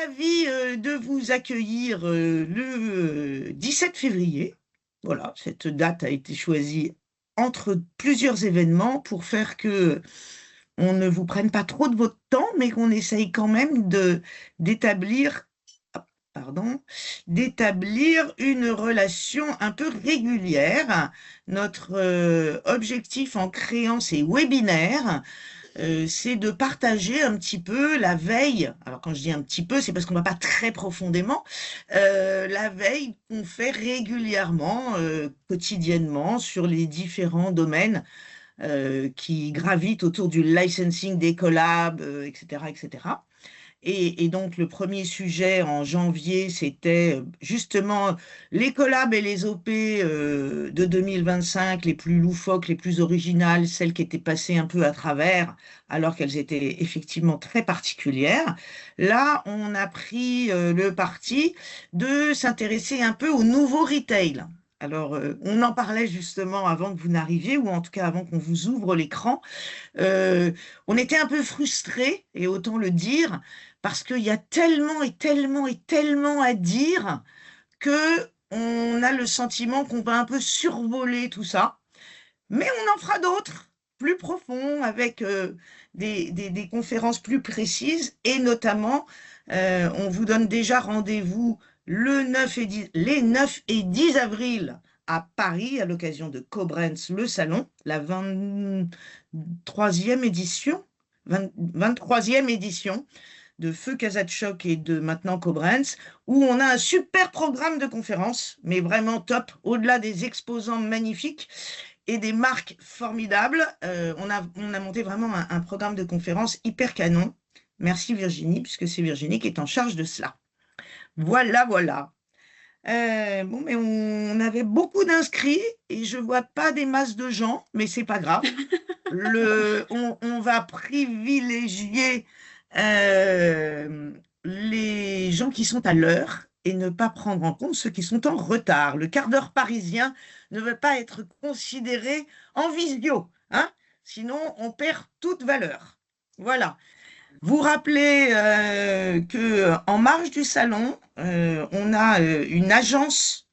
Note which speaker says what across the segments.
Speaker 1: ravie de vous accueillir le 17 février. Voilà, cette date a été choisie entre plusieurs événements pour faire que on ne vous prenne pas trop de votre temps, mais qu'on essaye quand même d'établir, ah, pardon, d'établir une relation un peu régulière. Notre objectif en créant ces webinaires, c'est de partager un petit peu la veille. Alors quand je dis un petit peu, c'est parce qu'on ne va pas très profondément. La veille qu'on fait régulièrement, quotidiennement, sur les différents domaines qui gravitent autour du licensing des collabs, etc., etc. Et donc, le premier sujet en janvier, c'était justement les collabs et les OP de 2025, les plus loufoques, les plus originales, celles qui étaient passées un peu à travers, alors qu'elles étaient effectivement très particulières. Là, on a pris le parti de s'intéresser un peu au nouveau retail. Alors, on en parlait justement avant que vous n'arriviez, ou en tout cas avant qu'on vous ouvre l'écran. Euh, on était un peu frustrés, et autant le dire, parce qu'il y a tellement et tellement et tellement à dire que on a le sentiment qu'on va un peu survoler tout ça. Mais on en fera d'autres, plus profonds, avec des conférences plus précises, et notamment, on vous donne déjà rendez-vous les 9 et 10 avril à Paris, à l'occasion de Koblenz, le salon, la 23e édition, 23e édition de Feu Choc et de maintenant Koblenz, où on a un super programme de conférences, mais vraiment top, au-delà des exposants magnifiques et des marques formidables. On a monté vraiment un programme de conférences hyper canon. Merci Virginie, puisque c'est Virginie qui est en charge de cela. Voilà, voilà. Bon, mais on avait beaucoup d'inscrits et je vois pas des masses de gens, mais c'est pas grave. On va privilégier les gens qui sont à l'heure et ne pas prendre en compte ceux qui sont en retard. Le quart d'heure parisien ne veut pas être considéré en visio, hein? Sinon on perd toute valeur. Voilà. Vous rappelez que en marge du salon, on a une agence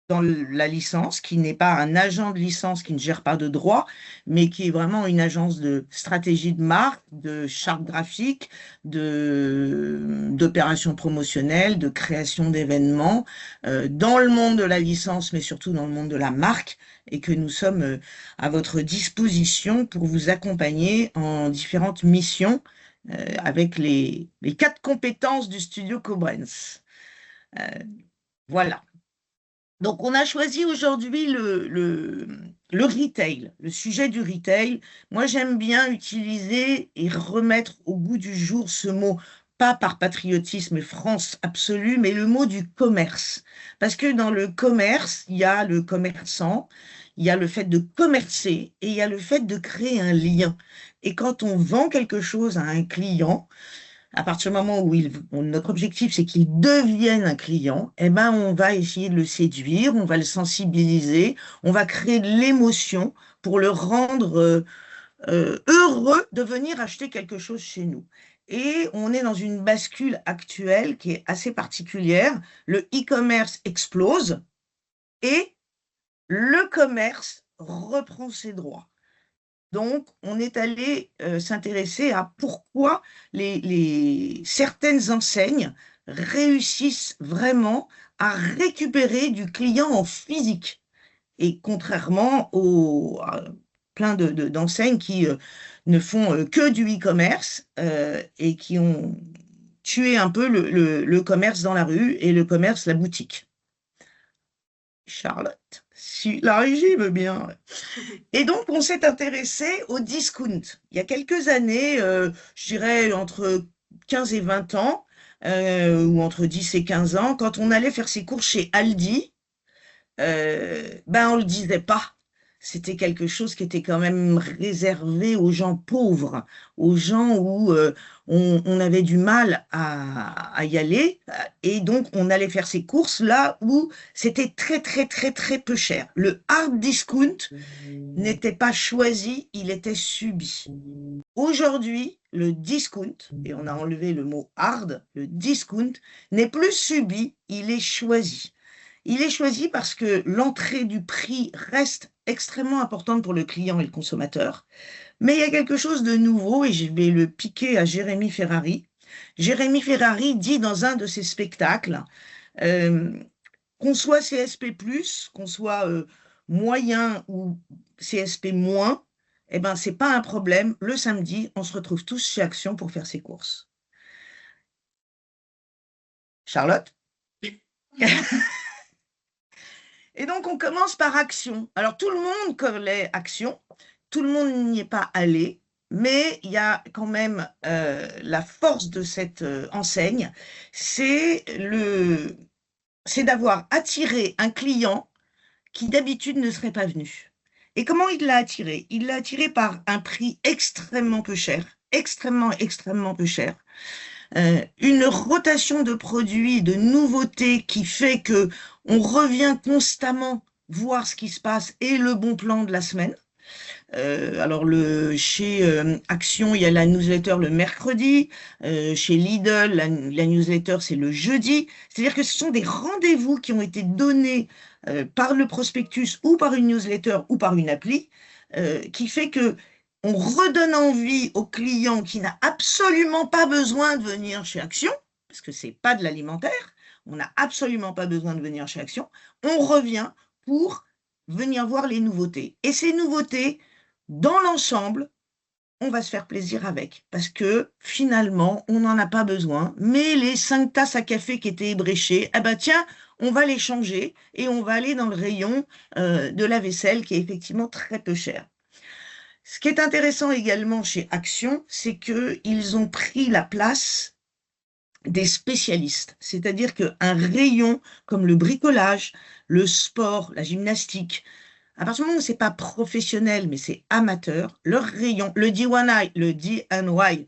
Speaker 1: dans la licence, qui n'est pas un agent de licence qui ne gère pas de droit, mais qui est vraiment une agence de stratégie de marque, de charte graphique, d'opérations promotionnelles, de création d'événements, dans le monde de la licence, mais surtout dans le monde de la marque, et que nous sommes à votre disposition pour vous accompagner en différentes missions avec les 4 compétences du studio Koblenz. Euh, voilà. Donc, on a choisi aujourd'hui le retail, le sujet du retail. Moi, j'aime bien utiliser et remettre au goût du jour ce mot, pas par patriotisme et France absolue, mais le mot du commerce. Parce que dans le commerce, il y a le commerçant, il y a le fait de commercer et il y a le fait de créer un lien. Et quand on vend quelque chose à un client, à partir du moment où notre objectif, c'est qu'il devienne un client, eh ben, on va essayer de le séduire, on va le sensibiliser, on va créer de l'émotion pour le rendre heureux de venir acheter quelque chose chez nous. Et on est dans une bascule actuelle qui est assez particulière. Le e-commerce explose et le commerce reprend ses droits. Donc, on est allé s'intéresser à pourquoi certaines enseignes réussissent vraiment à récupérer du client en physique. Et contrairement à plein d'enseignes qui ne font que du e-commerce et qui ont tué un peu le commerce dans la rue et le commerce, la boutique. Charlotte, si la régie veut bien. Et donc, on s'est intéressé au discount. Il y a quelques années, je dirais entre 15 et 20 ans, ou entre 10 et 15 ans, quand on allait faire ses courses chez Aldi, ben on le disait pas. c'était quelque chose qui était quand même réservé aux gens pauvres, aux gens où on avait du mal à y aller, et donc on allait faire ses courses là où c'était très très très très peu cher. Le hard discount n'était pas choisi, il était subi. Aujourd'hui, le discount, et on a enlevé le mot hard, le discount n'est plus subi, il est choisi. Il est choisi parce que l'entrée du prix reste extrêmement importante pour le client et le consommateur. Mais il y a quelque chose de nouveau et je vais le piquer à Jérémy Ferrari. Jérémy Ferrari dit dans un de ses spectacles, euh, qu'on soit CSP+, qu'on soit moyen ou CSP-, eh ben, c'est pas un problème. Le samedi, on se retrouve tous chez Action pour faire ses courses. Charlotte? Et donc, on commence par Action. Alors, tout le monde connaît Action, tout le monde n'y est pas allé, mais il y a quand même la force de cette enseigne, c'est d'avoir attiré un client qui d'habitude ne serait pas venu. Et comment il l'a attiré? Il l'a attiré par un prix extrêmement peu cher, extrêmement, extrêmement peu cher. Une rotation de produits, de nouveautés qui fait que on revient constamment voir ce qui se passe et le bon plan de la semaine. Alors chez Action, il y a la newsletter le mercredi. Chez Lidl, la newsletter, c'est le jeudi. C'est-à-dire que ce sont des rendez-vous qui ont été donnés par le prospectus ou par une newsletter ou par une appli, qui fait que on redonne envie au client qui n'a absolument pas besoin de venir chez Action, parce que c'est pas de l'alimentaire, on n'a absolument pas besoin de venir chez Action, on revient pour venir voir les nouveautés. Et ces nouveautés, dans l'ensemble, on va se faire plaisir avec, parce que finalement, on n'en a pas besoin, mais les 5 tasses à café qui étaient ébréchées, eh ben tiens, on va les changer et on va aller dans le rayon de la vaisselle qui est effectivement très peu cher. Ce qui est intéressant également chez Action, c'est qu'ils ont pris la place des spécialistes. C'est-à-dire qu'un rayon comme le bricolage, le sport, la gymnastique, à partir du moment où c'est pas professionnel, mais c'est amateur, leur rayon, le D1I, le DNY,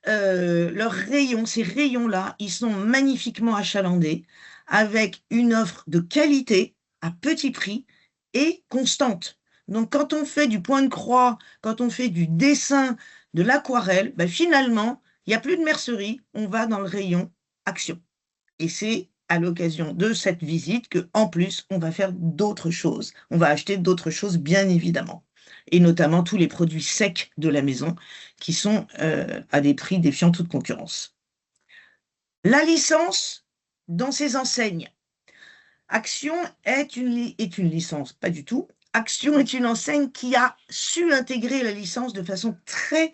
Speaker 1: leurs rayons, ces rayons-là, ils sont magnifiquement achalandés avec une offre de qualité à petit prix et constante. Donc, quand on fait du point de croix, quand on fait du dessin, de l'aquarelle, ben finalement, il n'y a plus de mercerie, on va dans le rayon Action. Et c'est à l'occasion de cette visite que, en plus, on va faire d'autres choses. On va acheter d'autres choses, bien évidemment. Et notamment tous les produits secs de la maison qui sont à des prix défiant toute concurrence. La licence dans ces enseignes. Action est une licence, pas du tout. Action est une enseigne qui a su intégrer la licence de façon très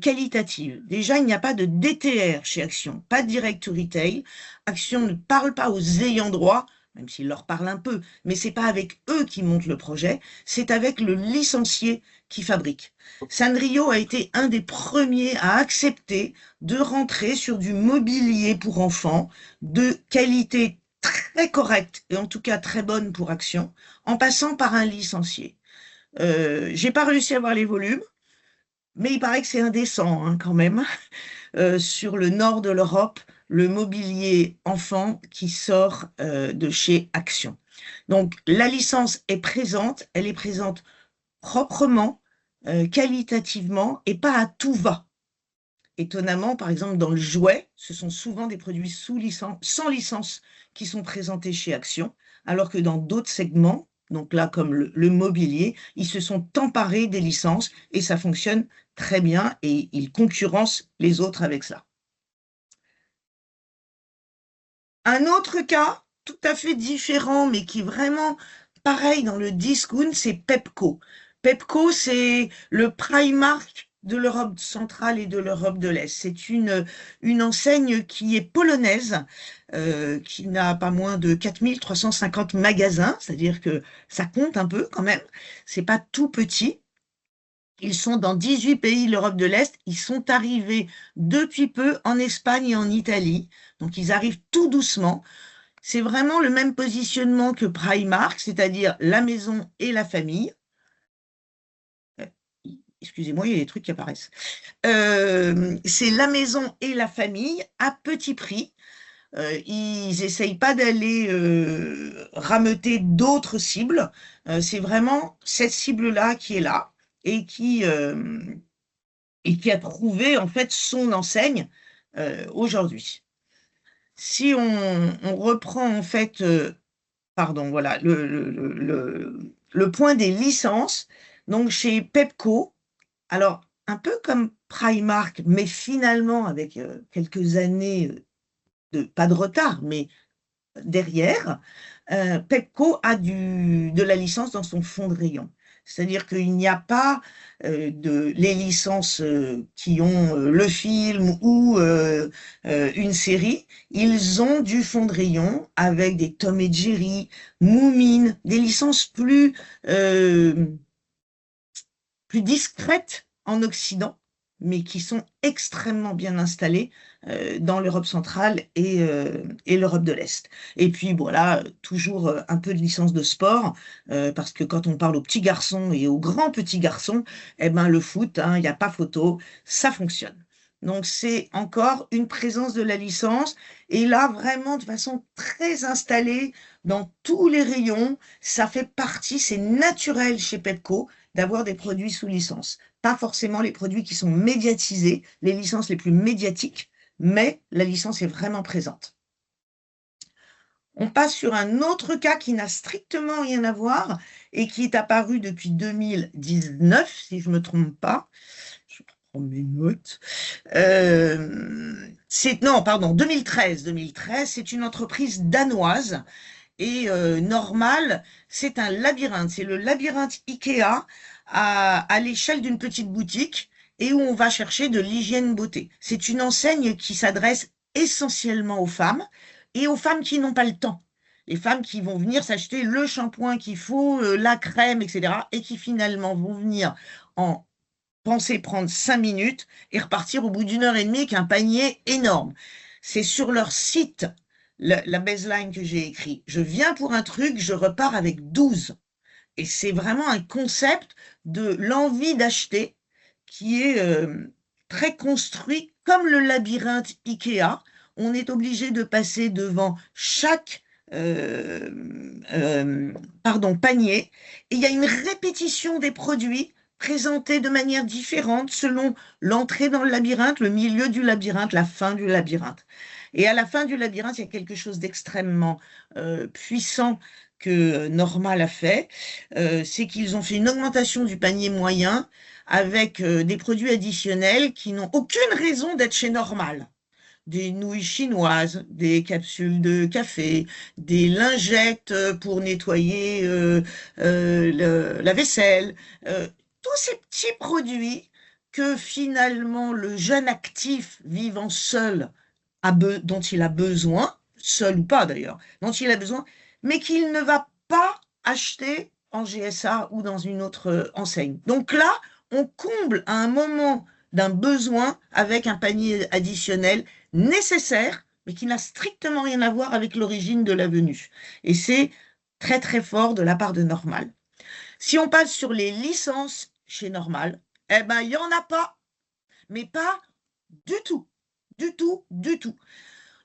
Speaker 1: qualitative. Déjà, il n'y a pas de DTR chez Action, pas de direct to retail. Action ne parle pas aux ayants droit, même s'il leur parle un peu, mais c'est pas avec eux qui montent le projet, c'est avec le licencié qui fabrique. Sanrio a été un des premiers à accepter de rentrer sur du mobilier pour enfants de qualité très correcte et en tout cas très bonne pour Action, en passant par un licencié. J'ai pas réussi à avoir les volumes, mais il paraît que c'est indécent hein, quand même. Sur le nord de l'Europe, le mobilier enfant qui sort de chez Action. Donc la licence est présente, elle est présente proprement, qualitativement et pas à tout va. Étonnamment, par exemple, dans le jouet, ce sont souvent des produits sans licence qui sont présentés chez Action, alors que dans d'autres segments, donc là, comme le mobilier, ils se sont emparés des licences et ça fonctionne très bien et ils concurrencent les autres avec ça. Un autre cas, tout à fait différent, mais qui est vraiment pareil dans le discount, c'est Pepco. Pepco, c'est le Primark de l'Europe centrale et de l'Europe de l'Est. C'est une enseigne qui est polonaise, qui n'a pas moins de 4350 magasins, c'est-à-dire que ça compte un peu quand même. C'est pas tout petit. Ils sont dans 18 pays de l'Europe de l'Est. Ils sont arrivés depuis peu en Espagne et en Italie. Donc, ils arrivent tout doucement. C'est vraiment le même positionnement que Primark, c'est-à-dire la maison et la famille. excusez-moi, il y a des trucs qui apparaissent. C'est la maison et la famille à petit prix. Ils n'essayent pas d'aller rameuter d'autres cibles. C'est vraiment cette cible-là qui est là et qui a trouvé en fait son enseigne aujourd'hui. Si on reprend en fait, pardon, voilà, le point des licences, donc chez Pepco, alors un peu comme Primark, mais finalement avec quelques années pas de retard, mais derrière, Pepco a de la licence dans son fonds de rayon. C'est-à-dire qu'il n'y a pas les licences qui ont le film ou une série. Ils ont du fonds de rayon avec des Tom et Jerry, Moomin, des licences plus discrètes en Occident, mais qui sont extrêmement bien installées dans l'Europe centrale et l'Europe de l'Est. Et puis voilà, toujours un peu de licence de sport, parce que quand on parle aux petits garçons et aux grands petits garçons, eh ben, le foot, hein, il n'y a pas photo, ça fonctionne. Donc c'est encore une présence de la licence, et là vraiment de façon très installée dans tous les rayons, ça fait partie, c'est naturel chez Pepco d'avoir des produits sous licence. Pas forcément les produits qui sont médiatisés, les licences les plus médiatiques, mais la licence est vraiment présente. On passe sur un autre cas qui n'a strictement rien à voir et qui est apparu depuis 2019, si je ne me trompe pas. Je prends mes notes. Non, pardon, 2013. 2013, c'est une entreprise danoise. Et Normal, c'est un labyrinthe. C'est le labyrinthe Ikea à l'échelle d'une petite boutique et où on va chercher de l'hygiène beauté. C'est une enseigne qui s'adresse essentiellement aux femmes et aux femmes qui n'ont pas le temps. Les femmes qui vont venir s'acheter le shampoing qu'il faut, la crème, etc. et qui finalement vont venir en penser prendre 5 minutes et repartir au bout d'une heure et demie avec un panier énorme. C'est sur leur site la baseline que j'ai écrit. Je viens pour un truc, je repars avec 12. Et c'est vraiment un concept de l'envie d'acheter qui est très construit comme le labyrinthe Ikea. On est obligé de passer devant chaque panier. Et il y a une répétition des produits présentés de manière différente selon l'entrée dans le labyrinthe, le milieu du labyrinthe, la fin du labyrinthe. Et à la fin du labyrinthe, il y a quelque chose d'extrêmement puissant que Normal a fait, c'est qu'ils ont fait une augmentation du panier moyen avec des produits additionnels qui n'ont aucune raison d'être chez Normal. Des nouilles chinoises, des capsules de café, des lingettes pour nettoyer la vaisselle, tous ces petits produits que finalement le jeune actif vivant seul dont il a besoin, seul ou pas d'ailleurs, dont il a besoin, mais qu'il ne va pas acheter en GSA ou dans une autre enseigne. Donc là, on comble à un moment d'un besoin avec un panier additionnel nécessaire, mais qui n'a strictement rien à voir avec l'origine de la venue. Et c'est très très fort de la part de Normal. Si on passe sur les licences chez Normal, eh ben il n'y en a pas, mais pas du tout, du tout, du tout.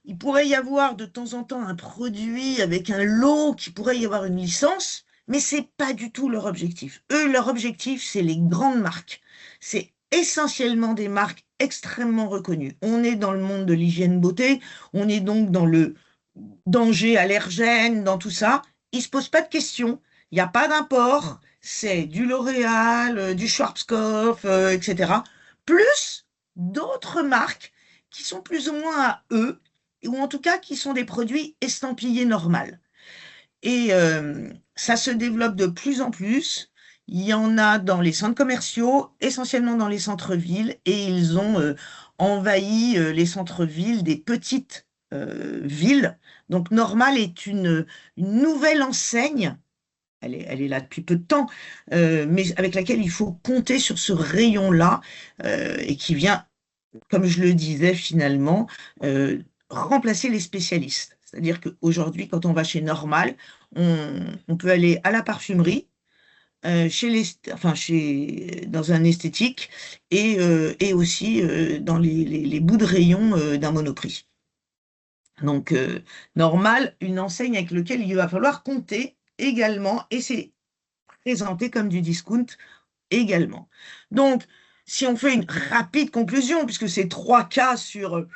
Speaker 1: Il pourrait y avoir de temps en temps un produit avec un lot qui pourrait y avoir une licence, mais c'est pas du tout leur objectif. Eux, leur objectif, c'est les grandes marques. C'est essentiellement des marques extrêmement reconnues. On est dans le monde de l'hygiène beauté, on est donc dans le danger allergène, dans tout ça. Ils se posent pas de questions. Il n'y a pas d'import. C'est du L'Oréal, du Schwarzkopf, etc. Plus d'autres marques qui sont plus ou moins à eux, ou en tout cas qui sont des produits estampillés normaux. Et ça se développe de plus en plus. Il y en a dans les centres commerciaux, essentiellement dans les centres-villes, et ils ont envahi les centres-villes des petites villes. Donc Normal est une nouvelle enseigne. Elle est là depuis peu de temps, mais avec laquelle il faut compter sur ce rayon-là, et qui vient, comme je le disais finalement, remplacer les spécialistes. C'est-à-dire qu'aujourd'hui, quand on va chez Normal, on peut aller à la parfumerie, dans un esthétique et aussi dans les bouts de rayon d'un Monoprix. Donc, normal, une enseigne avec laquelle il va falloir compter également, et c'est présenté comme du discount également. Donc, si on fait une rapide conclusion, puisque c'est 3 cas sur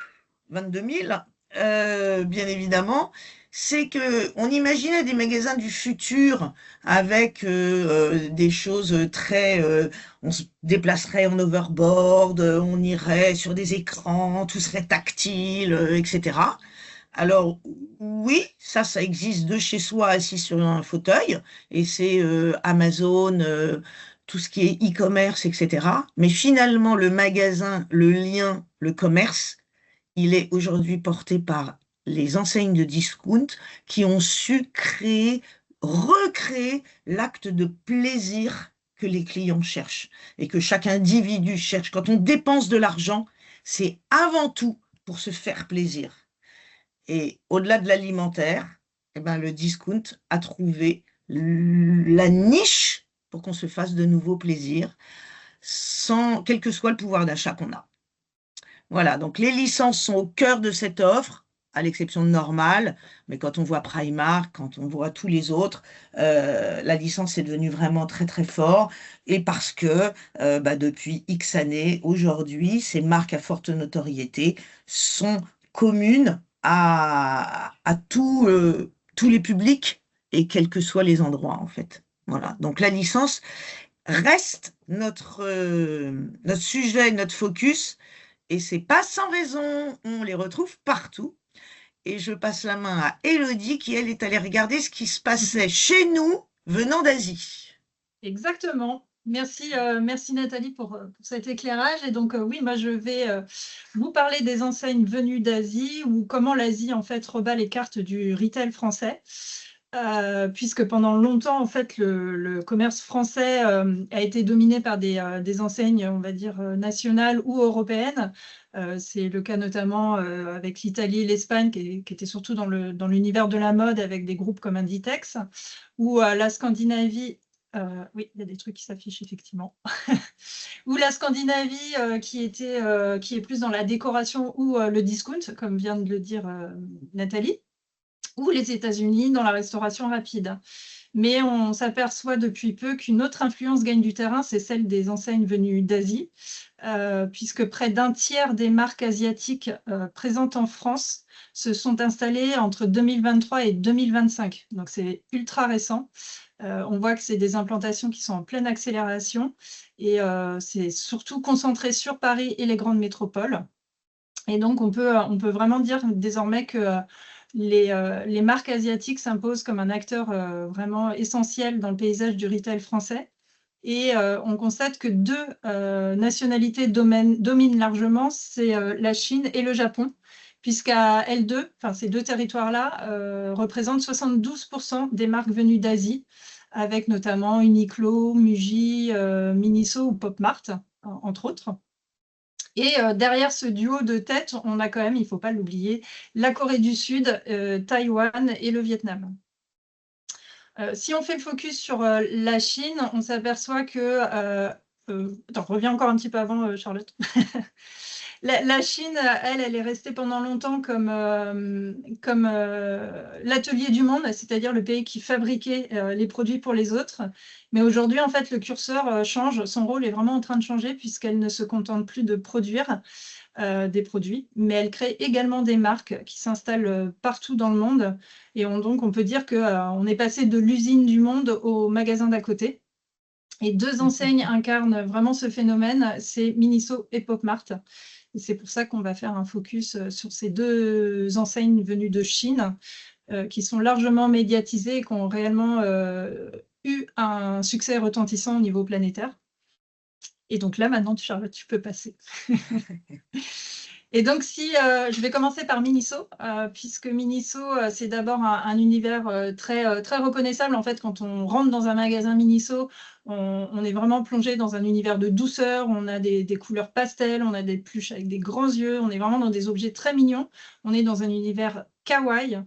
Speaker 1: 22 000, bien évidemment, c'est que on imaginait des magasins du futur avec des choses très... on se déplacerait en overboard, on irait sur des écrans, tout serait tactile, etc. Alors, oui, ça existe de chez soi, assis sur un fauteuil, et c'est Amazon, tout ce qui est e-commerce, etc. Mais finalement, le magasin, le lien, le commerce, il est aujourd'hui porté par les enseignes de discount qui ont su créer, recréer l'acte de plaisir que les clients cherchent et que chaque individu cherche. Quand on dépense de l'argent, c'est avant tout pour se faire plaisir. Et au-delà de l'alimentaire, eh ben, le discount a trouvé la niche pour qu'on se fasse de nouveaux plaisirs, sans, quel que soit le pouvoir d'achat qu'on a. Voilà, donc les licences sont au cœur de cette offre, à l'exception de Normal, mais quand on voit Primark, quand on voit tous les autres, la licence est devenue vraiment très très fort, et parce que depuis X années, aujourd'hui, ces marques à forte notoriété sont communes à tous les publics, et quels que soient les endroits, en fait. Voilà, donc la licence reste notre sujet, notre focus, et c'est pas sans raison, on les retrouve partout. Et je passe la main à Élodie qui, elle, est allée regarder ce qui se passait chez nous venant d'Asie.
Speaker 2: Exactement. Merci Nathalie pour cet éclairage. Et donc, oui, moi, je vais vous parler des enseignes venues d'Asie ou comment l'Asie, en fait, rebat les cartes du retail français. Puisque pendant longtemps, en fait, le commerce français a été dominé par des enseignes, on va dire, nationales ou européennes. C'est le cas notamment avec l'Italie et l'Espagne, qui étaient surtout dans l'univers de la mode, avec des groupes comme Inditex, ou la Scandinavie. Oui, il y a des trucs qui s'affichent effectivement. Ou la Scandinavie qui est plus dans la décoration ou le discount, comme vient de le dire Nathalie, ou les États-Unis dans la restauration rapide. Mais on s'aperçoit depuis peu qu'une autre influence gagne du terrain, c'est celle des enseignes venues d'Asie, puisque près d'un tiers des marques asiatiques présentes en France se sont installées entre 2023 et 2025. Donc c'est ultra récent. On voit que c'est des implantations qui sont en pleine accélération et c'est surtout concentré sur Paris et les grandes métropoles. Et donc, on peut vraiment dire désormais que les marques asiatiques s'imposent comme un acteur vraiment essentiel dans le paysage du retail français. Et on constate que deux nationalités dominent largement, c'est la Chine et le Japon, puisqu'à elles deux, enfin ces deux territoires-là, représentent 72% des marques venues d'Asie, avec notamment Uniqlo, Muji, Miniso ou Pop Mart, entre autres. Et derrière ce duo de tête, on a quand même, il ne faut pas l'oublier, la Corée du Sud, Taïwan et le Vietnam. Si on fait le focus sur la Chine, on s'aperçoit que... attends, reviens encore un petit peu avant, Charlotte. La Chine, elle est restée pendant longtemps comme l'atelier du monde, c'est-à-dire le pays qui fabriquait les produits pour les autres. Mais aujourd'hui, en fait, le curseur change. Son rôle est vraiment en train de changer puisqu'elle ne se contente plus de produire des produits, mais elle crée également des marques qui s'installent partout dans le monde. Et donc, on peut dire qu'on est passé de l'usine du monde au magasin d'à côté. Et deux enseignes incarnent vraiment ce phénomène, c'est Miniso et Pop Mart. Et c'est pour ça qu'on va faire un focus sur ces deux enseignes venues de Chine, qui sont largement médiatisées et qui ont réellement eu un succès retentissant au niveau planétaire. Et donc là, maintenant, Charlotte, tu peux passer. Et donc, si je vais commencer par Miniso, puisque Miniso, c'est d'abord un univers très, très reconnaissable. En fait, quand on rentre dans un magasin Miniso, on est vraiment plongé dans un univers de douceur. On a des couleurs pastel, on a des pluches avec des grands yeux. On est vraiment dans des objets très mignons. On est dans un univers kawaii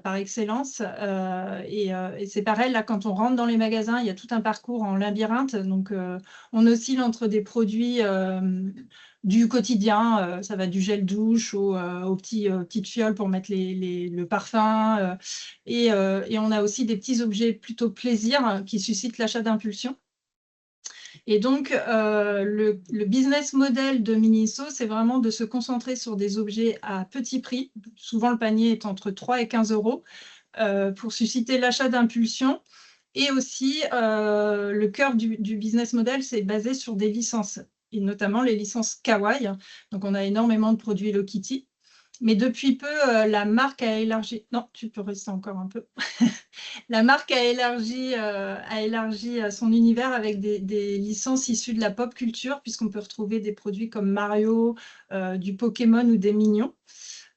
Speaker 2: par excellence. Et c'est pareil, là, quand on rentre dans les magasins, il y a tout un parcours en labyrinthe. Donc, on oscille entre des produits du quotidien. Ça va du gel douche aux petites fioles pour mettre le parfum. Et on a aussi des petits objets plutôt plaisir qui suscitent l'achat d'impulsion. Et donc, le business model de Miniso, c'est vraiment de se concentrer sur des objets à petit prix. Souvent, le panier est entre 3 et 15 euros pour susciter l'achat d'impulsion. Et aussi, le cœur du business model, c'est basé sur des licences, et notamment les licences Kawaii. Donc, on a énormément de produits Hello Kitty. Mais depuis peu, la marque a élargi. Non, tu peux rester encore un peu. La marque a élargi son univers avec des licences issues de la pop culture, puisqu'on peut retrouver des produits comme Mario, du Pokémon ou des Mignons.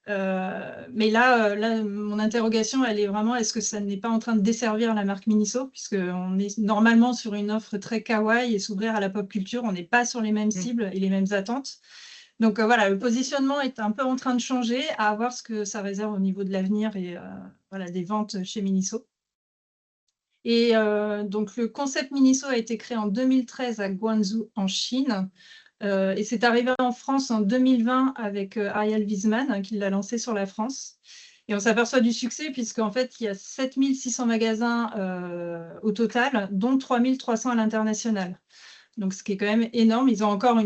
Speaker 2: Mais là, mon interrogation, elle est vraiment, est-ce que ça n'est pas en train de desservir la marque Miniso, puisqu'on est normalement sur une offre très kawaii et s'ouvrir à la pop culture, on n'est pas sur les mêmes cibles et les mêmes attentes. Donc voilà, le positionnement est un peu en train de changer, à voir ce que ça réserve au niveau de l'avenir et voilà, des ventes chez Miniso. Et donc le concept Miniso a été créé en 2013 à Guangzhou en Chine. Et c'est arrivé en France en 2020 avec Ariel Wiesman qui l'a lancé sur la France. Et on s'aperçoit du succès puisqu'en fait, il y a 7600 magasins au total, dont 3300 à l'international. Donc, ce qui est quand même énorme. Ils ont encore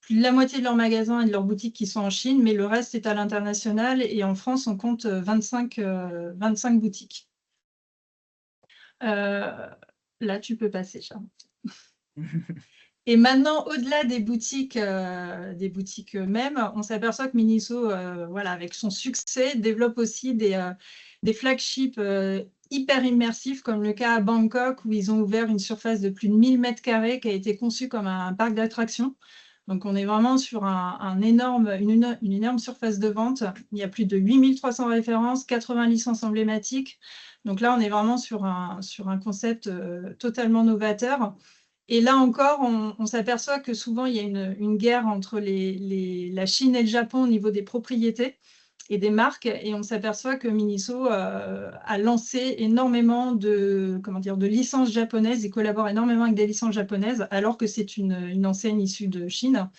Speaker 2: plus de la moitié de leurs magasins et de leurs boutiques qui sont en Chine, mais le reste est à l'international. Et en France, on compte 25 boutiques. Là, tu peux passer, Charles. Et maintenant, au-delà des boutiques eux-mêmes, on s'aperçoit que Miniso, voilà, avec son succès, développe aussi des flagships hyper immersifs, comme le cas à Bangkok, où ils ont ouvert une surface de plus de 1000 mètres carrés qui a été conçue comme un parc d'attractions. Donc, on est vraiment sur une énorme surface de vente. Il y a plus de 8300 références, 80 licences emblématiques. Donc là, on est vraiment sur un concept totalement novateur. Et là encore, on s'aperçoit que souvent, il y a une guerre entre la Chine et le Japon au niveau des propriétés et des marques. Et on s'aperçoit que Miniso a lancé énormément de licences japonaises et collabore énormément avec des licences japonaises, alors que c'est une enseigne issue de Chine.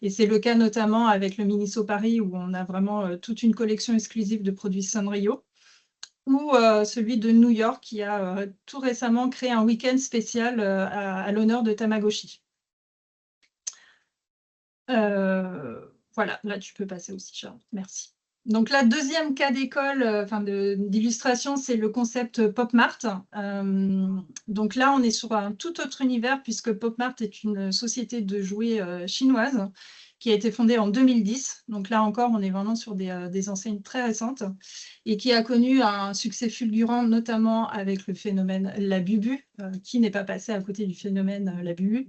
Speaker 2: Et c'est le cas notamment avec le Miniso Paris, où on a vraiment toute une collection exclusive de produits Sanrio, ou celui de New York qui a tout récemment créé un week-end spécial à l'honneur de Tamagotchi. Voilà, là tu peux passer aussi, Charles. Merci. Donc la deuxième cas d'école, d'illustration, c'est le concept Pop Mart. Donc là, on est sur un tout autre univers puisque Pop Mart est une société de jouets chinoise qui a été fondée en 2010. Donc là encore, on est vraiment sur des enseignes très récentes et qui a connu un succès fulgurant, notamment avec le phénomène Labubu, qui n'est pas passé à côté du phénomène Labubu.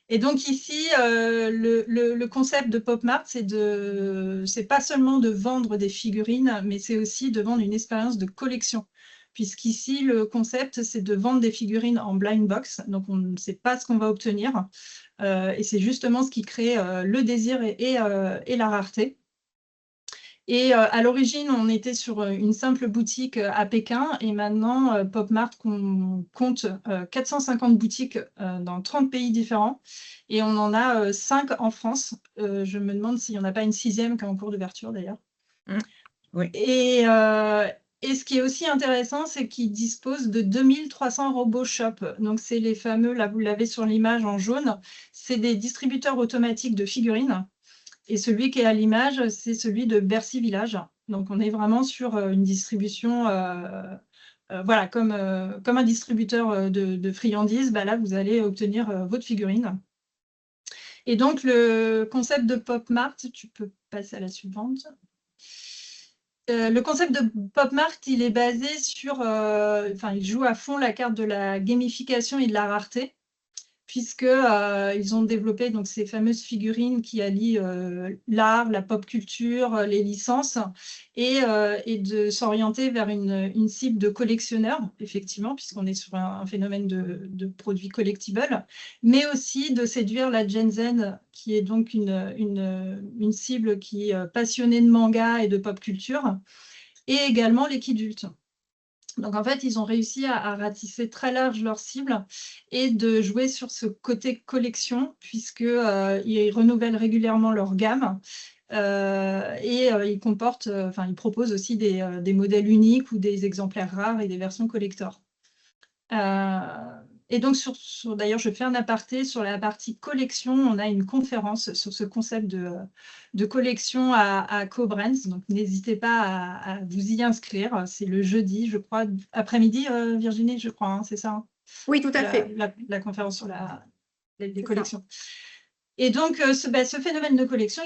Speaker 2: Et donc ici, le concept de Pop Mart, c'est pas seulement de vendre des figurines, mais c'est aussi de vendre une expérience de collection. Puisqu'ici, le concept, c'est de vendre des figurines en blind box, donc on ne sait pas ce qu'on va obtenir. Et c'est justement ce qui crée le désir et la rareté. Et à l'origine, on était sur une simple boutique à Pékin et maintenant, Pop Mart compte 450 boutiques dans 30 pays différents et on en a 5 en France. Je me demande s'il n'y en a pas une 6e qui est en cours d'ouverture d'ailleurs.
Speaker 1: Oui.
Speaker 2: Et ce qui est aussi intéressant, c'est qu'ils disposent de 2300 robots shop. Donc, c'est les fameux, là vous l'avez sur l'image en jaune, c'est des distributeurs automatiques de figurines. Et celui qui est à l'image, c'est celui de Bercy Village. Donc, on est vraiment sur une distribution, voilà, comme un distributeur de friandises. Bah, là, vous allez obtenir votre figurine. Et donc, le concept de Pop Mart, tu peux passer à la suivante. Le concept de Pop Mart, il est basé sur, il joue à fond la carte de la gamification et de la rareté, puisque ils ont développé donc ces fameuses figurines qui allient l'art, la pop culture, les licences, et de s'orienter vers une cible de collectionneurs, effectivement, puisqu'on est sur un phénomène de produits collectibles, mais aussi de séduire la Gen Z, qui est donc une cible qui est passionnée de manga et de pop culture. et également l'équidulte. Donc, en fait, ils ont réussi à ratisser très large leur cible et de jouer sur ce côté collection, puisqu'ils renouvellent régulièrement leur gamme. Ils proposent aussi des modèles uniques ou des exemplaires rares et des versions collector. Et donc, d'ailleurs, je fais un aparté sur la partie collection. On a une conférence sur ce concept de collection à Koblenz. Donc, n'hésitez pas à vous y inscrire. C'est le jeudi, je crois, après-midi, Virginie, je crois, hein, c'est ça, hein,
Speaker 3: Oui, tout à fait.
Speaker 2: la conférence sur les
Speaker 3: C'est
Speaker 2: collections. Et donc, ce phénomène de collection,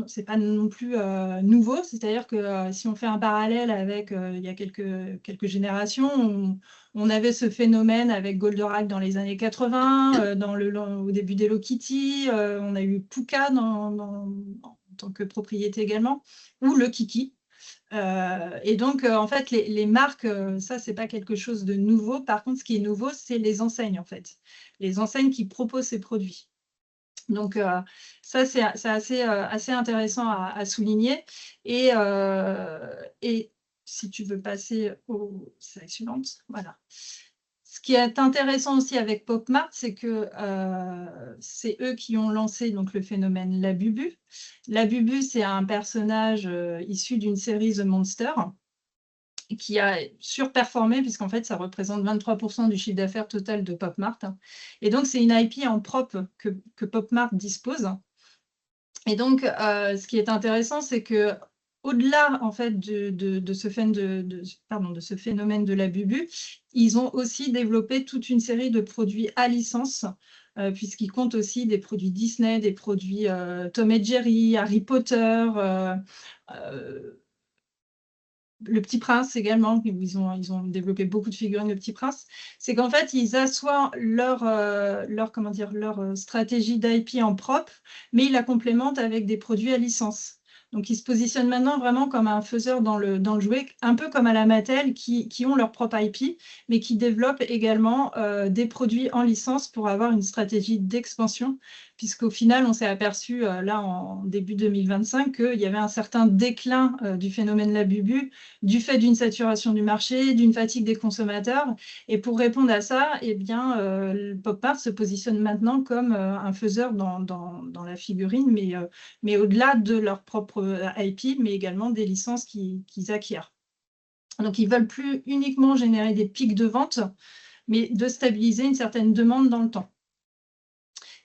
Speaker 2: c'est pas non plus nouveau. C'est-à-dire que si on fait un parallèle avec il y a quelques générations, on avait ce phénomène avec Goldorak dans les années 80, au début d'Hello Kitty, on a eu Puka en tant que propriété également, ou le Kiki. Et donc, en fait, les marques, ça, c'est pas quelque chose de nouveau. Par contre, ce qui est nouveau, c'est les enseignes, en fait. Les enseignes qui proposent ces produits. Donc, ça, c'est assez intéressant à souligner. Et si tu veux passer aux slides suivantes, voilà. Ce qui est intéressant aussi avec PopMart, c'est que c'est eux qui ont lancé donc, le phénomène Labubu. Labubu, c'est un personnage issu d'une série The Monster, qui a surperformé, puisqu'en fait, ça représente 23% du chiffre d'affaires total de PopMart. Et donc, c'est une IP en propre que PopMart dispose. Et donc, ce qui est intéressant, c'est que au-delà en fait de ce phénomène de la bubu, ils ont aussi développé toute une série de produits à licence, puisqu'ils comptent aussi des produits Disney, des produits Tom et Jerry, Harry Potter, le Petit Prince également, ils ont développé beaucoup de figurines Le Petit Prince. C'est qu'en fait, ils assoient leur stratégie d'IP en propre, mais ils la complémentent avec des produits à licence. Donc, ils se positionnent maintenant vraiment comme un faiseur dans le jouet, un peu comme à la Mattel, qui ont leur propre IP, mais qui développent également des produits en licence pour avoir une stratégie d'expansion, puisqu'au final, on s'est aperçu là en début 2025 qu'il y avait un certain déclin du phénomène Labubu, du fait d'une saturation du marché, d'une fatigue des consommateurs. Et pour répondre à ça, eh bien, PopMart se positionne maintenant comme un faiseur dans la figurine, mais au-delà de leur propre IP, mais également des licences qu'ils acquièrent. Donc, ils ne veulent plus uniquement générer des pics de vente, mais de stabiliser une certaine demande dans le temps.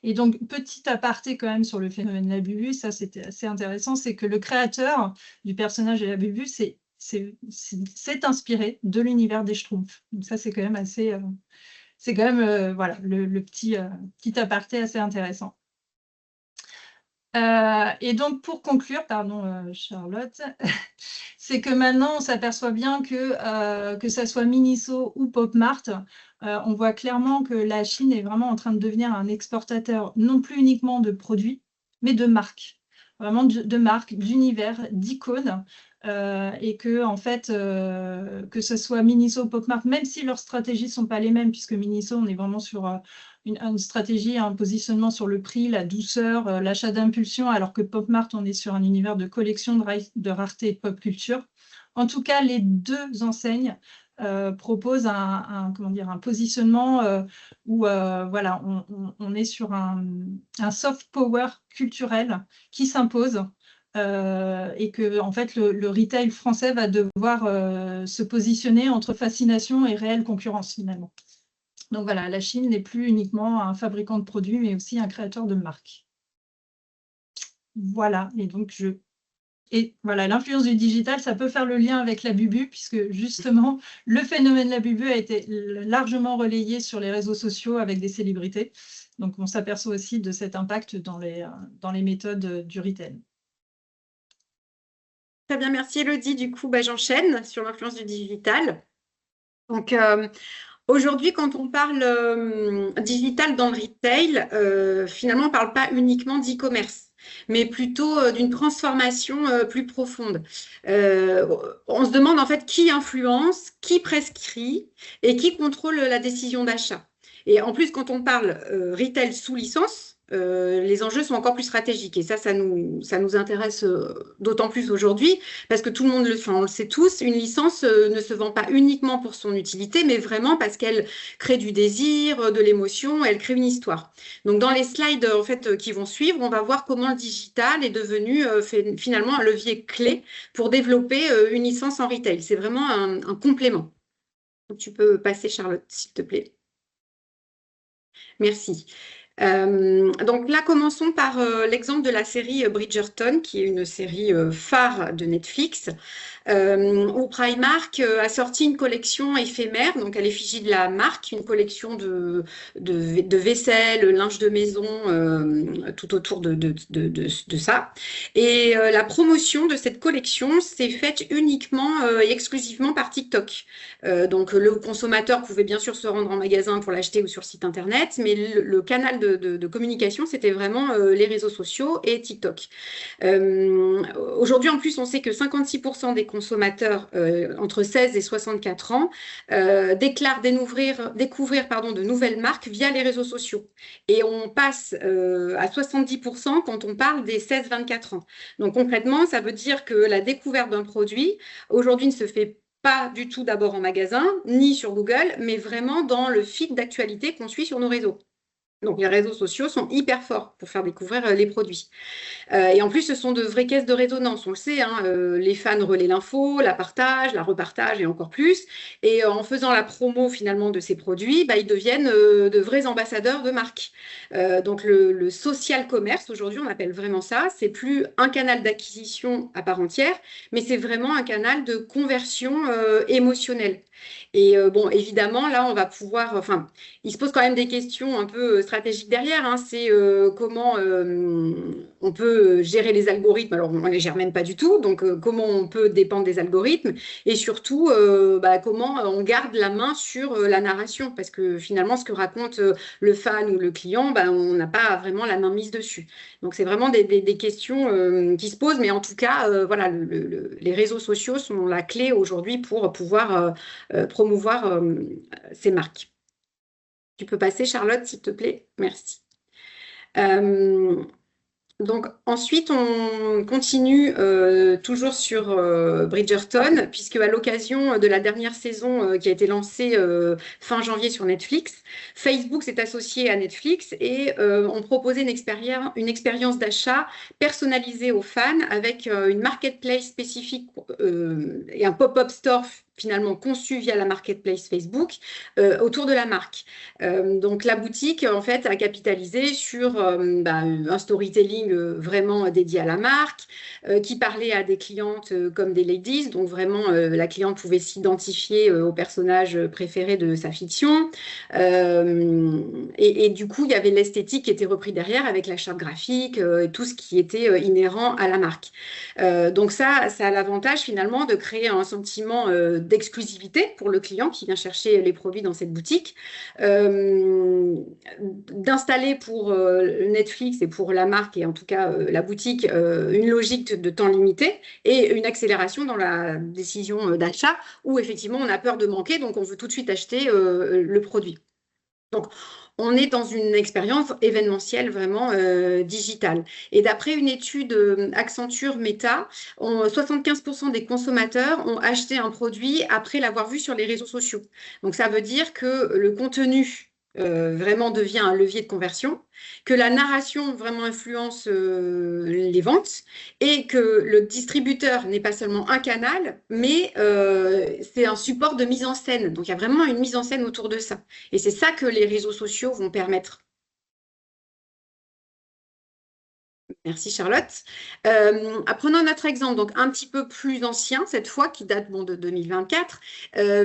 Speaker 2: Et donc, petit aparté quand même sur le phénomène Labubu, ça c'était assez intéressant, c'est que le créateur du personnage de Labubu s'est inspiré de l'univers des Schtroumpfs. Donc ça, c'est quand même assez... c'est quand même voilà, le petit aparté assez intéressant. Et donc, pour conclure, pardon Charlotte, c'est que maintenant, on s'aperçoit bien que ça soit Miniso ou PopMart, on voit clairement que la Chine est vraiment en train de devenir un exportateur, non plus uniquement de produits, mais de marques. Vraiment de marques, d'univers, d'icônes. Et que, en fait, que ce soit Miniso ou PopMart, même si leurs stratégies ne sont pas les mêmes, puisque Miniso, on est vraiment sur une stratégie, un positionnement sur le prix, la douceur, l'achat d'impulsion, alors que PopMart, on est sur un univers de collection, de rareté et de pop culture. En tout cas, les deux enseignes proposent un positionnement où voilà, on est sur un soft power culturel qui s'impose. Et que en fait, le retail français va devoir se positionner entre fascination et réelle concurrence, finalement. Donc voilà, la Chine n'est plus uniquement un fabricant de produits, mais aussi un créateur de marques. Voilà, et donc voilà, l'influence du digital, ça peut faire le lien avec la bubu, puisque justement, le phénomène de la bubu a été largement relayé sur les réseaux sociaux avec des célébrités. Donc on s'aperçoit aussi de cet impact dans les méthodes du retail.
Speaker 3: Très bien, merci Elodie. Du coup, j'enchaîne sur l'influence du digital. Donc, aujourd'hui, quand on parle digital dans le retail, finalement, on ne parle pas uniquement d'e-commerce, mais plutôt d'une transformation plus profonde. On se demande en fait qui influence, qui prescrit et qui contrôle la décision d'achat. Et en plus, quand on parle retail sous licence, les enjeux sont encore plus stratégiques. Et ça nous intéresse d'autant plus aujourd'hui, parce que tout le monde on le sait tous, une licence ne se vend pas uniquement pour son utilité, mais vraiment parce qu'elle crée du désir, de l'émotion, elle crée une histoire. Donc dans les slides en fait, qui vont suivre, on va voir comment le digital est devenu finalement un levier clé pour développer une licence en retail. C'est vraiment un complément. Donc, tu peux passer, Charlotte, s'il te plaît. Merci. Donc là, commençons par l'exemple de la série Bridgerton, qui est une série phare de Netflix, où Primark a sorti une collection éphémère, donc à l'effigie de la marque, une collection de vaisselle, linge de maison, tout autour de ça. Et la promotion de cette collection s'est faite uniquement et exclusivement par TikTok. Donc le consommateur pouvait bien sûr se rendre en magasin pour l'acheter ou sur site internet, mais le canal de communication, c'était vraiment les réseaux sociaux et TikTok. Aujourd'hui, en plus, on sait que 56% des consommateurs entre 16 et 64 ans déclarent découvrir de nouvelles marques via les réseaux sociaux. Et on passe à 70% quand on parle des 16-24 ans. Donc concrètement, ça veut dire que la découverte d'un produit, aujourd'hui, ne se fait pas du tout d'abord en magasin, ni sur Google, mais vraiment dans le feed d'actualité qu'on suit sur nos réseaux. Donc les réseaux sociaux sont hyper forts pour faire découvrir les produits. Et en plus, ce sont de vraies caisses de résonance, on le sait, hein, les fans relaient l'info, la partagent, la repartagent et encore plus. Et en faisant la promo finalement de ces produits, ils deviennent de vrais ambassadeurs de marque. Donc le social commerce, aujourd'hui, on appelle vraiment ça, c'est plus un canal d'acquisition à part entière, mais c'est vraiment un canal de conversion émotionnelle. Et bon, évidemment, là, on va pouvoir, enfin, il se pose quand même des questions un peu stratégiques derrière, hein, c'est comment on peut gérer les algorithmes. Alors, on ne les gère même pas du tout, donc comment on peut dépendre des algorithmes et surtout, comment on garde la main sur la narration, parce que finalement, ce que raconte le fan ou le client, on n'a pas vraiment la main mise dessus. Donc, c'est vraiment des questions qui se posent, mais en tout cas, voilà, les réseaux sociaux sont la clé aujourd'hui pour pouvoir promouvoir ces marques. Tu peux passer, Charlotte, s'il te plaît. Merci. Donc ensuite, on continue toujours sur Bridgerton, puisque à l'occasion de la dernière saison qui a été lancée fin janvier sur Netflix, Facebook s'est associé à Netflix et ont proposé une expérience d'achat personnalisée aux fans avec une marketplace spécifique et un pop-up store finalement conçu via la marketplace Facebook autour de la marque. Donc la boutique en fait a capitalisé sur un storytelling vraiment dédié à la marque, qui parlait à des clientes comme des ladies, donc vraiment la cliente pouvait s'identifier au personnage préféré de sa fiction, et du coup il y avait l'esthétique qui était repris derrière avec la charte graphique et tout ce qui était inhérent à la marque. Donc ça a l'avantage finalement de créer un sentiment d'exclusivité pour le client qui vient chercher les produits dans cette boutique, d'installer pour Netflix et pour la marque et en tout cas la boutique une logique de temps limité et une accélération dans la décision d'achat où effectivement on a peur de manquer, donc on veut tout de suite acheter le produit. Donc, on est dans une expérience événementielle vraiment digitale. Et d'après une étude Accenture Meta, 75% des consommateurs ont acheté un produit après l'avoir vu sur les réseaux sociaux. Donc, ça veut dire que le contenu vraiment devient un levier de conversion, que la narration vraiment influence les ventes et que le distributeur n'est pas seulement un canal, mais c'est un support de mise en scène. Donc, il y a vraiment une mise en scène autour de ça. Et c'est ça que les réseaux sociaux vont permettre. Merci Charlotte. Prenons notre exemple, donc un petit peu plus ancien cette fois, qui date de 2024,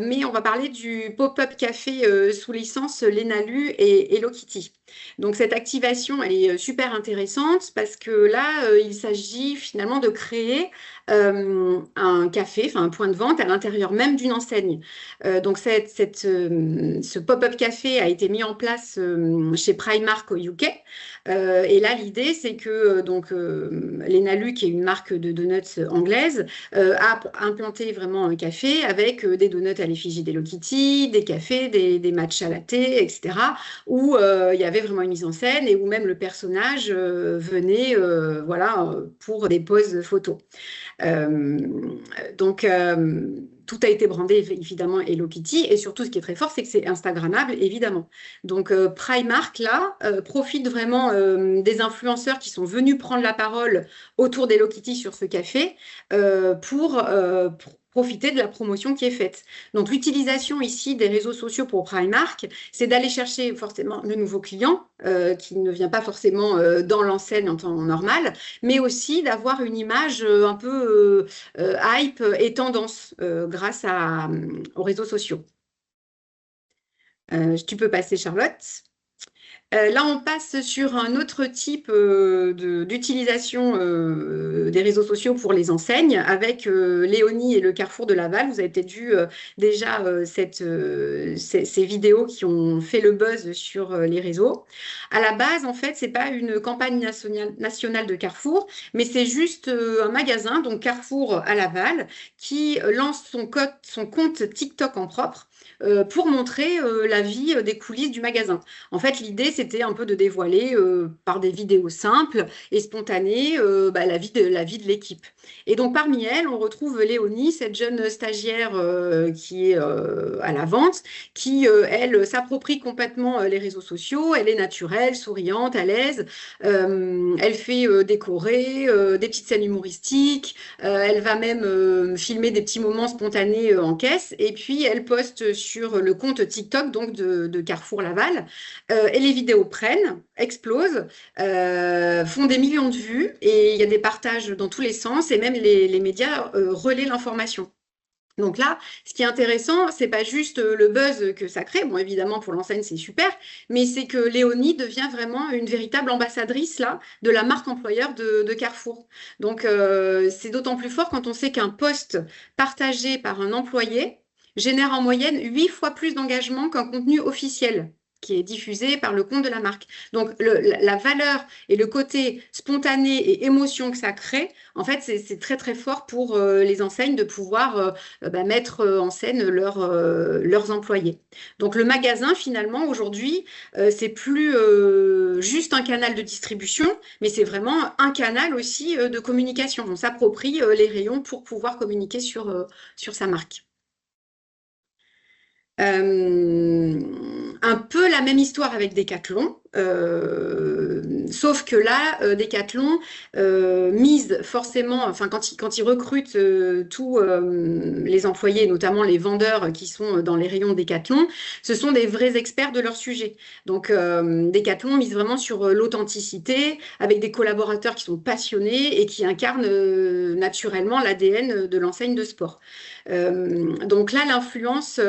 Speaker 3: mais on va parler du pop-up café sous licence Lenalu et Hello Kitty. Donc cette activation, elle est super intéressante parce que là, il s'agit finalement de créer un café, enfin un point de vente à l'intérieur même d'une enseigne. Donc ce pop-up café a été mis en place chez Primark au UK. Et là, l'idée, c'est que donc Lena Lu, qui est une marque de donuts anglaise, a implanté vraiment un café avec des donuts à l'effigie d'Hello Kitty, des cafés, des matchas latte, etc., où il y avait vraiment une mise en scène et où même le personnage venait voilà, pour des poses photos. Donc, tout a été brandé évidemment Hello Kitty, et surtout ce qui est très fort, c'est que c'est Instagrammable évidemment. Donc Primark là profite vraiment des influenceurs qui sont venus prendre la parole autour d'Hello Kitty sur ce café pour profiter de la promotion qui est faite. Donc l'utilisation ici des réseaux sociaux pour Primark, c'est d'aller chercher forcément le nouveau client qui ne vient pas forcément dans l'enseigne en temps normal, mais aussi d'avoir une image un peu hype et tendance grâce aux réseaux sociaux. Tu peux passer, Charlotte. Là, on passe sur un autre type d'utilisation des réseaux sociaux pour les enseignes avec Léonie et le Carrefour de Laval. Vous avez peut-être vu déjà ces vidéos qui ont fait le buzz sur les réseaux. À la base, en fait, c'est pas une campagne nationale de Carrefour, mais c'est juste un magasin, donc Carrefour à Laval, qui lance son compte TikTok en propre pour montrer la vie des coulisses du magasin. En fait, l'idée, c'était un peu de dévoiler par des vidéos simples et spontanées la vie de l'équipe. Et donc, parmi elles, on retrouve Léonie, cette jeune stagiaire qui est à la vente, qui, elle, s'approprie complètement les réseaux sociaux. Elle est naturelle, souriante, à l'aise. Elle fait décorer des petites scènes humoristiques. Elle va même filmer des petits moments spontanés en caisse. Et puis, elle poste sur le compte TikTok donc de Carrefour Laval. Et les vidéos prennent, explosent, font des millions de vues et il y a des partages dans tous les sens et même les médias relaient l'information. Donc là, ce qui est intéressant, c'est pas juste le buzz que ça crée. Bon, évidemment, pour l'enseigne, c'est super, mais c'est que Léonie devient vraiment une véritable ambassadrice là, de la marque employeur de Carrefour. Donc, c'est d'autant plus fort quand on sait qu'un post partagé par un employé génère en moyenne 8 fois plus d'engagement qu'un contenu officiel qui est diffusé par le compte de la marque. Donc, la valeur et le côté spontané et émotion que ça crée, en fait, c'est très, très fort pour les enseignes de pouvoir mettre en scène leurs employés. Donc, le magasin, finalement, aujourd'hui, c'est plus juste un canal de distribution, mais c'est vraiment un canal aussi de communication. On s'approprie les rayons pour pouvoir communiquer sur sa marque. Un peu la même histoire avec Decathlon, sauf que là, Decathlon mise forcément, enfin quand ils recrutent tous les employés, notamment les vendeurs qui sont dans les rayons de Decathlon, ce sont des vrais experts de leur sujet. Donc Decathlon mise vraiment sur l'authenticité, avec des collaborateurs qui sont passionnés et qui incarnent naturellement l'ADN de l'enseigne de sport. Donc là, l'influence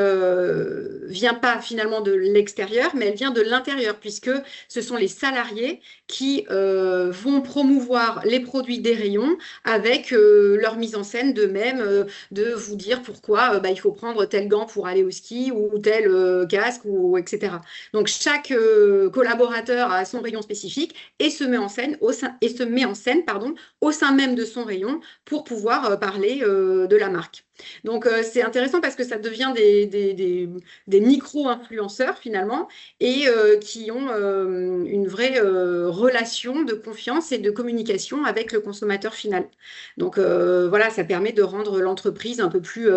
Speaker 3: vient pas finalement de l'extérieur, mais elle vient de l'intérieur, puisque ce sont les salariés qui vont promouvoir les produits des rayons avec leur mise en scène d'eux-mêmes, de vous dire pourquoi il faut prendre tel gant pour aller au ski ou tel casque, etc. Donc chaque collaborateur a son rayon spécifique et se met en scène au sein même de son rayon pour pouvoir parler de la marque. Donc, c'est intéressant parce que ça devient des micro-influenceurs finalement et qui ont une vraie relation de confiance et de communication avec le consommateur final. Donc, voilà, ça permet de rendre l'entreprise un peu plus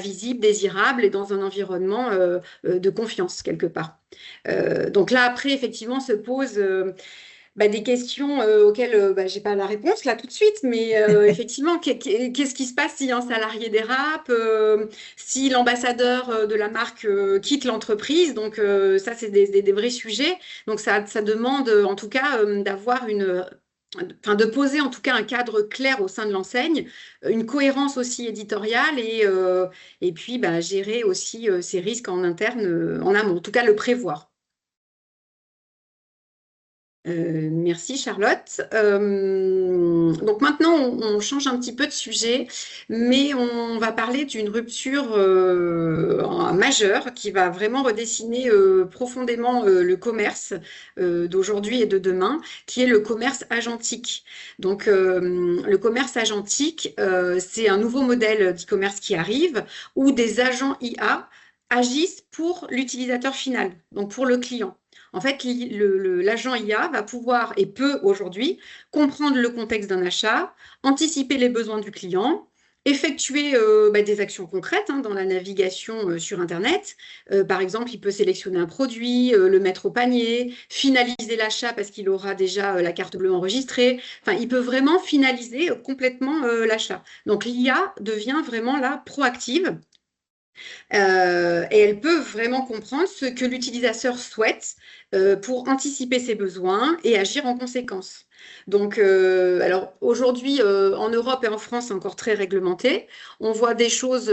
Speaker 3: visible, désirable et dans un environnement de confiance quelque part. Donc là, après, effectivement, se pose des questions auxquelles je n'ai pas la réponse là tout de suite, mais effectivement, qu'est-ce qui se passe si un salarié dérape, si l'ambassadeur de la marque quitte l'entreprise? Donc ça, c'est des vrais sujets. Donc ça demande en tout cas de poser en tout cas un cadre clair au sein de l'enseigne, une cohérence aussi éditoriale et puis gérer aussi ces risques en interne, en amont, en tout cas le prévoir. Merci Charlotte. Donc maintenant, on change un petit peu de sujet, mais on va parler d'une rupture majeure qui va vraiment redessiner profondément le commerce d'aujourd'hui et de demain, qui est le commerce agentique. Donc le commerce agentique, c'est un nouveau modèle d'e-commerce qui arrive où des agents IA agissent pour l'utilisateur final, donc pour le client. En fait, l'agent IA va pouvoir et peut aujourd'hui comprendre le contexte d'un achat, anticiper les besoins du client, effectuer des actions concrètes dans la navigation sur Internet. Par exemple, il peut sélectionner un produit, le mettre au panier, finaliser l'achat parce qu'il aura déjà la carte bleue enregistrée. Enfin, il peut vraiment finaliser complètement l'achat. Donc, l'IA devient vraiment là proactive. Et elle peut vraiment comprendre ce que l'utilisateur souhaite pour anticiper ses besoins et agir en conséquence. Donc, alors aujourd'hui, en Europe et en France, c'est encore très réglementé. On voit des choses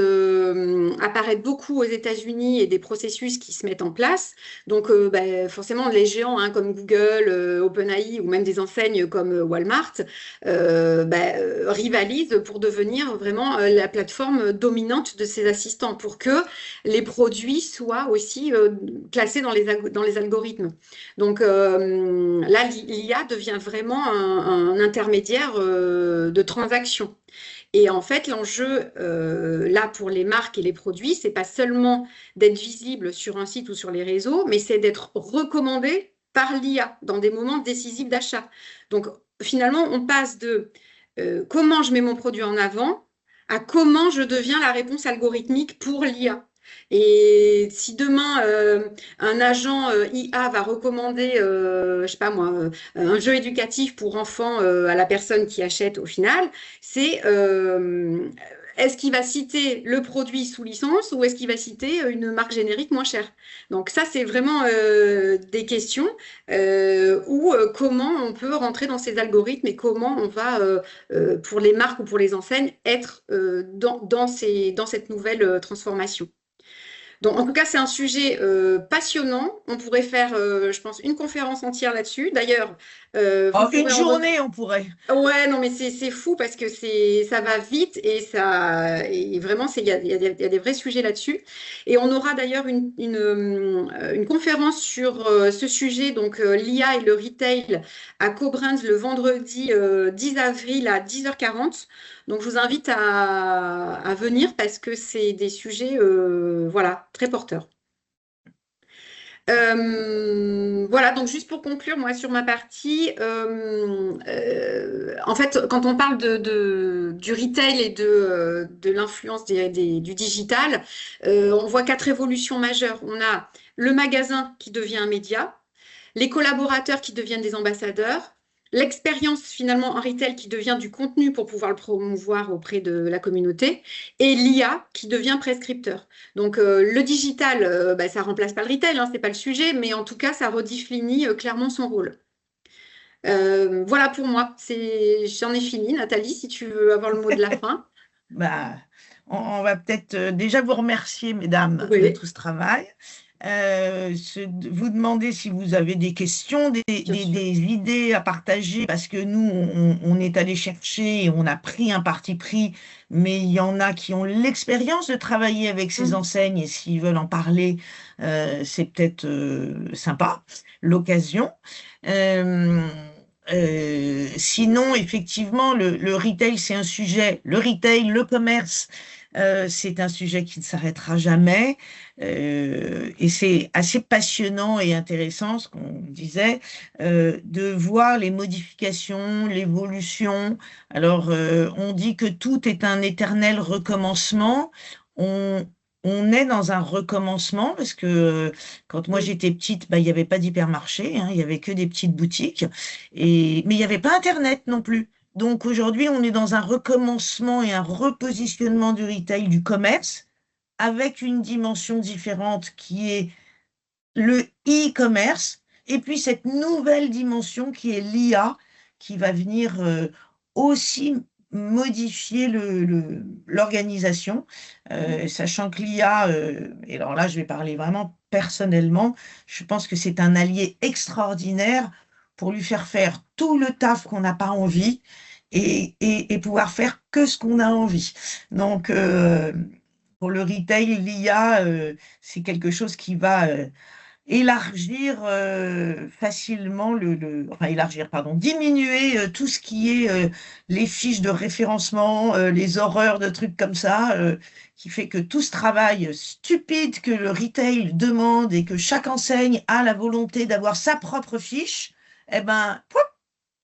Speaker 3: apparaître beaucoup aux États-Unis et des processus qui se mettent en place. Donc, forcément, les géants comme Google, OpenAI ou même des enseignes comme Walmart rivalisent pour devenir vraiment la plateforme dominante de ces assistants pour que les produits soient aussi classés dans les algorithmes. Donc là, l'IA devient vraiment un intermédiaire de transaction. Et en fait, l'enjeu là pour les marques et les produits, c'est pas seulement d'être visible sur un site ou sur les réseaux, mais c'est d'être recommandé par l'IA dans des moments décisifs d'achat. Donc finalement, on passe de comment je mets mon produit en avant à comment je deviens la réponse algorithmique pour l'IA. Et si demain un agent IA va recommander, je sais pas moi, un jeu éducatif pour enfants à la personne qui achète au final, c'est est-ce qu'il va citer le produit sous licence ou est-ce qu'il va citer une marque générique moins chère? Donc ça, c'est vraiment des questions ou comment on peut rentrer dans ces algorithmes et comment on va, pour les marques ou pour les enseignes, être dans cette nouvelle transformation. Donc, en tout cas, c'est un sujet passionnant. On pourrait faire, je pense, une conférence entière là-dessus. D'ailleurs,
Speaker 1: Une journée, on pourrait.
Speaker 3: Ouais, non, mais c'est fou parce que ça va vite et vraiment, il y a des vrais sujets là-dessus. Et on aura d'ailleurs une conférence sur ce sujet, donc l'IA et le retail à Koblenz le vendredi 10 avril à 10h40. Donc, je vous invite à venir parce que c'est des sujets, voilà, très porteurs. Voilà, donc juste pour conclure, moi, sur ma partie, en fait, quand on parle du retail et de l'influence du digital, on voit 4 évolutions majeures. On a le magasin qui devient un média, les collaborateurs qui deviennent des ambassadeurs, l'expérience finalement en retail qui devient du contenu pour pouvoir le promouvoir auprès de la communauté, et l'IA qui devient prescripteur. Donc le digital, ça remplace pas le retail, c'est pas le sujet, mais en tout cas, ça redéfinit clairement son rôle. Voilà pour moi. J'en ai fini. Nathalie, si tu veux avoir le mot de la fin.
Speaker 1: On va peut-être déjà vous remercier, mesdames,
Speaker 3: Oui.
Speaker 1: de tout ce travail. Vous demander si vous avez des questions, des idées à partager, parce que nous, on est allé chercher et on a pris un parti pris, mais il y en a qui ont l'expérience de travailler avec ces enseignes et s'ils veulent en parler, c'est peut-être sympa, l'occasion. Sinon, effectivement, le retail, c'est un sujet, le retail, le commerce, c'est un sujet qui ne s'arrêtera jamais et c'est assez passionnant et intéressant, ce qu'on disait, de voir les modifications, l'évolution. Alors, on dit que tout est un éternel recommencement. On est dans un recommencement parce que quand moi j'étais petite, il n'y avait pas d'hypermarché, il n'y avait que des petites boutiques, mais il n'y avait pas Internet non plus. Donc aujourd'hui, on est dans un recommencement et un repositionnement du retail, du commerce, avec une dimension différente qui est le e-commerce, et puis cette nouvelle dimension qui est l'IA, qui va venir aussi modifier l'organisation, sachant que l'IA, et alors là je vais parler vraiment personnellement, je pense que c'est un allié extraordinaire pour lui faire tout le taf qu'on n'a pas envie et pouvoir faire que ce qu'on a envie. Donc, pour le retail, l'IA, c'est quelque chose qui va élargir facilement enfin élargir, pardon, diminuer tout ce qui est les fiches de référencement, les horreurs de trucs comme ça, qui fait que tout ce travail stupide que le retail demande et que chaque enseigne a la volonté d'avoir sa propre fiche, eh ben, poup,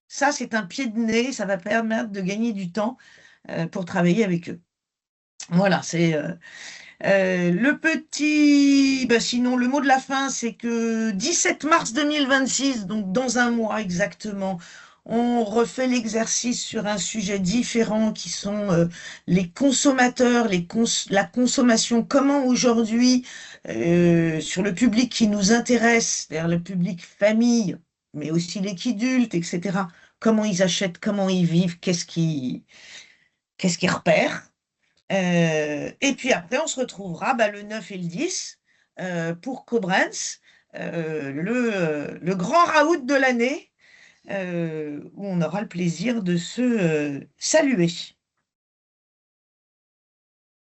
Speaker 1: ça c'est un pied de nez, ça va permettre de gagner du temps pour travailler avec eux. Voilà, c'est le petit, sinon le mot de la fin, c'est que 17 mars 2026, donc dans un mois exactement, on refait l'exercice sur un sujet différent qui sont les consommateurs, la consommation, comment aujourd'hui, sur le public qui nous intéresse, c'est-à-dire le public famille, mais aussi les kidultes, etc., comment ils achètent, comment ils vivent, qu'est-ce qu'ils repèrent. Et puis après, on se retrouvera le 9 et le 10 pour Koblenz, le grand raout de l'année, où on aura le plaisir de se saluer.